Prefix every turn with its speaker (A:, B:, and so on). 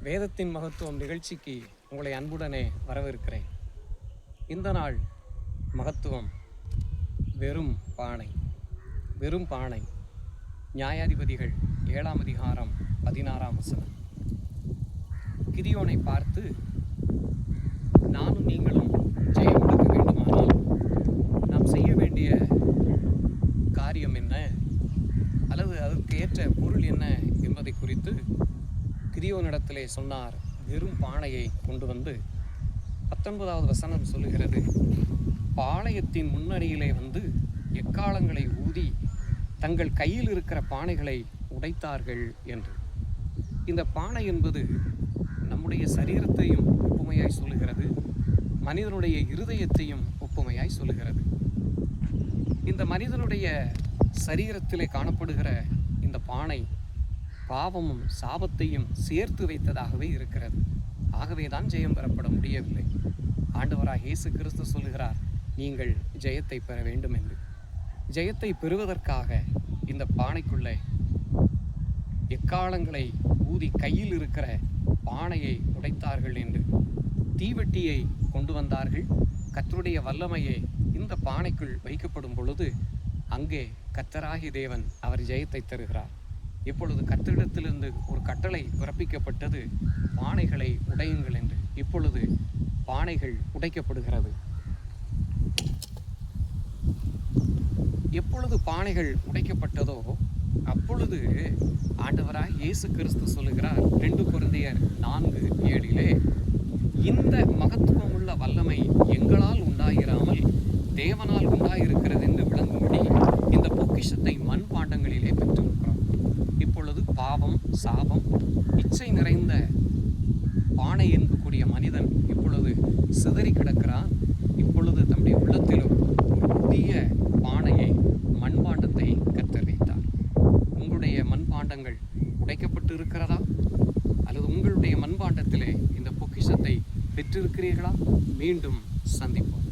A: வேதத்தின் மகத்துவம் நிகழ்ச்சிக்கு உங்களை அன்புடனே வரவேற்கிறேன். இந்த நாள் மகத்துவம் வெறும் பானை. வெறும் பானை. நியாயாதிபதிகள் 7ஆம் அதிகாரம் 16ஆம் வசனம். கிதியோனை பார்த்து, நானும் நீங்களும் ஜெயம் எடுக்க வேண்டுமானால் நாம் செய்ய வேண்டிய காரியம் என்ன, அல்லது அதற்கு ஏற்ற பொருள் என்ன என்பதை குறித்து கிதியோனிடத்திலே சொன்னார். வெறும் பானையை கொண்டு வந்து 19வது வசனம் சொல்லுகிறது, பாளையத்தின் முன்னணியிலே வந்து எக்காலங்களை ஊதி தங்கள் கையில் இருக்கிற பானைகளை உடைத்தார்கள் என்று. இந்த பானை என்பது நம்முடைய சரீரத்தையும் ஒப்புமையாய் சொல்லுகிறது, மனிதனுடைய இருதயத்தையும் ஒப்புமையாய் சொல்லுகிறது. இந்த மனிதனுடைய சரீரத்திலே காணப்படுகிற இந்த பானை பாவமும் சாபத்தையும் சேர்த்து வைத்ததாகவே இருக்கிறது. ஆகவே தான் ஜெயம் பெறப்பட முடியவில்லை. ஆண்டவராக இயேசு கிறிஸ்து சொல்லுகிறார், நீங்கள் ஜெயத்தை பெற வேண்டும் என்று. ஜெயத்தை பெறுவதற்காக இந்த பானைக்குள்ளே எக்காலங்களை ஊதி கையில் இருக்கிற பானையை உடைத்தார்கள் என்று தீவெட்டியை கொண்டு வந்தார்கள். கர்த்தருடைய வல்லமையை இந்த பானைக்குள் வைக்கப்படும் பொழுது அங்கே கர்த்தராகிய தேவன் அவர் ஜெயத்தை தருகிறார். இப்பொழுது கர்த்தரிடத்திலிருந்து ஒரு கட்டளை பிறப்பிக்கப்பட்டது, பானைகளை உடையுங்கள் என்று. இப்பொழுது பானைகள் உடைக்கப்படுகிறது. எப்பொழுது பானைகள் உடைக்கப்பட்டதோ அப்பொழுது ஆண்டவராய் இயேசு கிறிஸ்து சொல்லுகிறார், 2 கொரிந்தியர் 4:7, இந்த மகத்துவமுள்ள வல்லமை எங்களால் உண்டாயிராமல் தேவனால் உண்டாயிருக்கிறது என்று விளங்கும்படி இந்த பொக்கிஷத்தை மண்பாண்டங்களிலே பெற்றிருக்கிறோம். இப்பொழுது பாவம், சாபம், இச்சை நிறைந்த பானை என்கக்கூடிய மனிதன் இப்பொழுது சிதறி கிடக்கிறான். இப்பொழுது தம்முடைய உள்ளத்திலும் ஒரு புதிய பானையை, மண்பாண்டத்தை கர்த்தர் வைத்தார். உங்களுடைய மண்பாண்டங்கள் உடைக்கப்பட்டு இருக்கிறதா? அல்லது உங்களுடைய மண்பாண்டத்திலே இந்த பொக்கிஷத்தை பெற்றிருக்கிறீர்களா? மீண்டும் சந்திப்போம்.